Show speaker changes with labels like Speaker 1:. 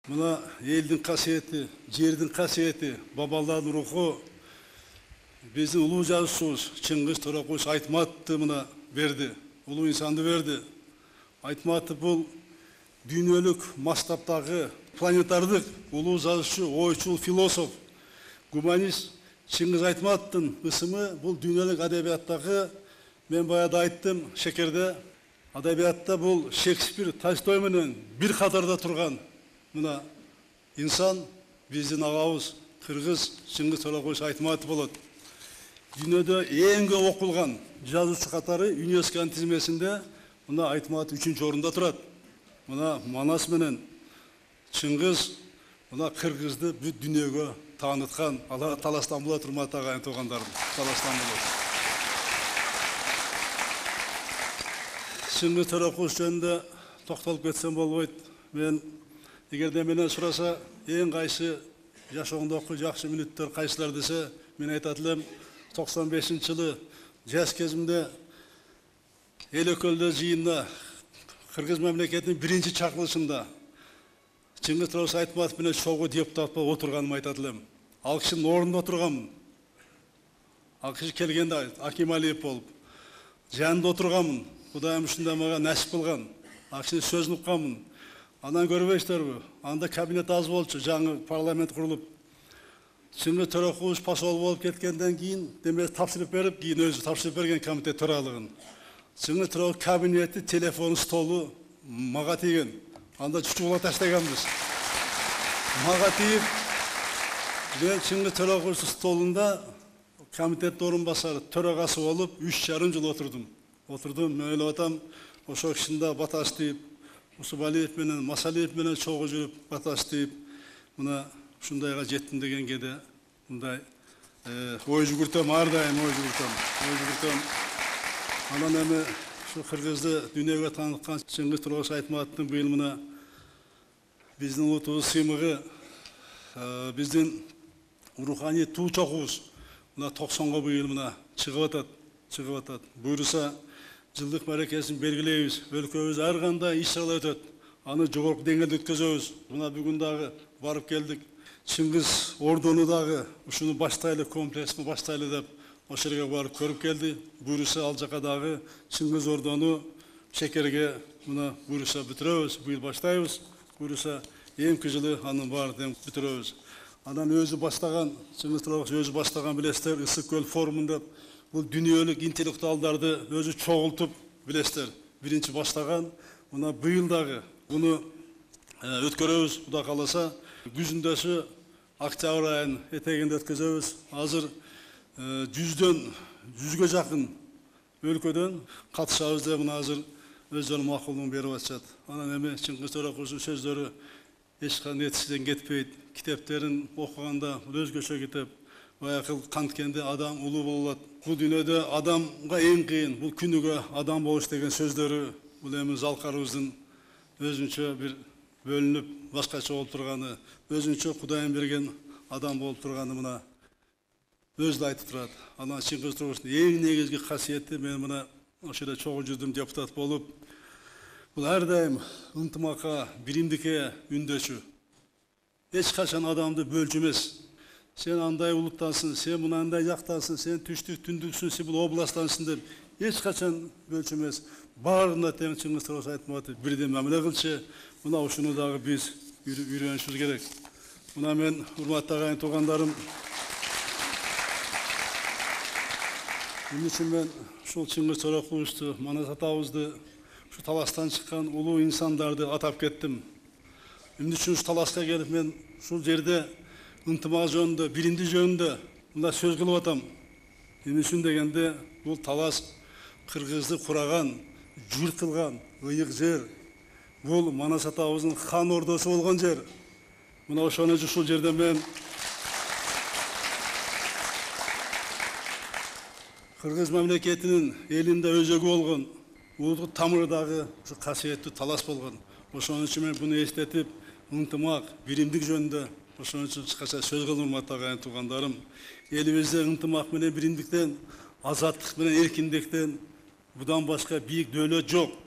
Speaker 1: Мына елдің қасиеті, жердің қасиеті, бабалардың рухы, біздің ұлы жазушымыз Чыңгыз Торакөз Айтматовты мына берді, ұлы инсанды берді. Айтматов бұл дүниелік масштабтағы планетардық ұлы жазушы, ойшыл, философ, гуманист Чыңгыз Айтматовтың ысымы бұл дүниелік әдебиаттағы, мен баяда айттым, шекерде, әдебиатта бұл Шекспир, Толстой менен бір қатарда тұрған мына инсан біздің ағауыз қырғыз Чыңгыз Торакөз Айтматов болады. Дүниеде ең көп оқылған жазушы қатары ЮНЕСКО тізімесінде мына Айтматов 3-ші орында тұрады. Мына Манас менен Чыңгыз мына қырғызды бүт дүниеге танытқан, Алла Таластан болады, құрметті ағайын туғандарым, Таластан болады. Чыңгыз Торакөз жөнінде тоқталып кетсем болбойт. Мен егерде менен сұраса, ең қайсы жашоңдоқы жақсы минуттар қайсылар десе, мен айтатылым 95 жылы жас кезімде Элекөлдө жиында Кыргыз мемлекетінің бірінші чакырылышында Чыңгыз Торакөз Айтматов менен чогуу депутат болуп отурганым айтатылым. Ал кишинин ордунда отурганмын. Ал киши келгенде Аким Алиев болуп, жанында отурганмын. Кудайым ушундай мага насип кылган. Ал кишинин сөзүн укканмын. Анан көрбөйсүзбү? Анда кабинет аз болчу, жаңы парламент курулуп. Чыңгыз Торакөз посол болуп кеткенден кийин, демек тапшырып берип, кийин өзү тапшырып берген комитет төралыгын. Чыңгыз Торакөз кабинети, телефон столу мага тийген. Анда чучула таштаганбыз. Мага тийип, мен Чыңгыз Торакөз столунда комитет орун басары төрагасы болуп 3,5 жыл отурдум. Мен ойлоп атам, ошол кишинде баташ тийип, Усубалиев менен, Масалиев менен чогуу жүрүп, баташ тийип, мына ушундайга жеттим дегенге де мындай ой жүгүртөм, ар дайым ой жүгүртөм. Анан эми ушу кыргызды дүйнөгө тааныткан Чыңгыз Торакөз Айтматовдун быйыл мына биздин улутубуз сыймыгы, биздин руханий туу чокубуз мына 90го быйыл мына чыгып атат. Буйруса жылдык мерекесин белгилейбиз. Өлкөбүз ар кандай иш-чаралар өтөт. Аны жогорку деңгээлде өткөзөбүз. Мына бүгүн дагы барып келдик. Чыңгыз ордону дагы ушуну баштайлы, комплексни баштайлы деп ошол жерге барып көрүп келди. Буйруса ал жака дагы Чыңгыз ордону шекерге мына буйруса бүтүрөбүз, быйыл баштайбыз. Буйруса эмки жылы анын баарын бүтүрөбүз. Анан өзү баштаган, Чыңгыз Торакөз өзү баштаган билесиздер, Ысык көл форумун деп бұл дүниелік интеллектуалдарды өзі чоғылтып білесіздер. Бірінші баштаған, мына быйылдағы бұны өткөрөбүз, Құда қаласа. Күзүндөсү октябрь айын этегинде өткөзөбүз. Азыр 100ге жакын өлкөдөн катышабыз деп мына азыр өздөрү макулдугун берип атышат. Анан эми Чыңгыз Торакөздүн сөздөрү эч кандай нетижеден кетпейт. Китептерин окуганда өзгөчө китеп. Баякыл канткенде адам улуу болот. Бул дүйнөдө адамга эң кыйын, бул күнүгө адам болуш деген сөздөрү, бул эми залкарыбыздын өзүнчө бир бөлүнүп башкача болуп турганы, өзүнчө Кудайым берген адам болуп турганы мына өзү айтып турат. Анан Чыңгыз Торакөздүн эң негизги касиети, мен мына ошол чогуу жүрдүм депутат болуп, бул ар дайым ынтымакка, биримдикке үндөшүү. Эч качан адамды бөлчү эмес. Sen андай улуттансың, sen мынандай жактансың, sen түштүк, түндүксүң, сен бул областтансың деп эч качан бөлчүмөс. Баарына тең Чыңгыз Торакөз Айтматов бирден мамиле кылчу. Мына ушуну дагы биз үйрөнүшүбүз керек. Мына мен урматтуу агайын туугандарым, эмне үчүн мен ушул Чыңгыз Торакөздү, Манас атабызды, ушу таластан чыккан улуу инсандарды атап кеттим. Эмне үчүн ушу таласка келип мен ушул жерде ынтымак жөнүндө, биримдик жөнүндө мына сөз кылып атам. Эмне үчүн дегенде, бул талас кыргызды кураган, журт кылган ыйык жер. Бул Манас атабыздын хан ордосу болгон жер. Мына ошону ушул жерде мен кыргыз мамлекетинин элинде өзөгү болгон, улуттук тамырдагы ушу касиеттүү талас болгон. Ошон үчүн мен буну эстетип, ынтымак, биримдик жөнүндө ошон үчүн кыскача сөз кылдым, урматтуу агайын туугандарым. Элибизде ынтымак менен биримдиктен, азаттык менен эркиндиктен будан башка бийик дөөлөт жок.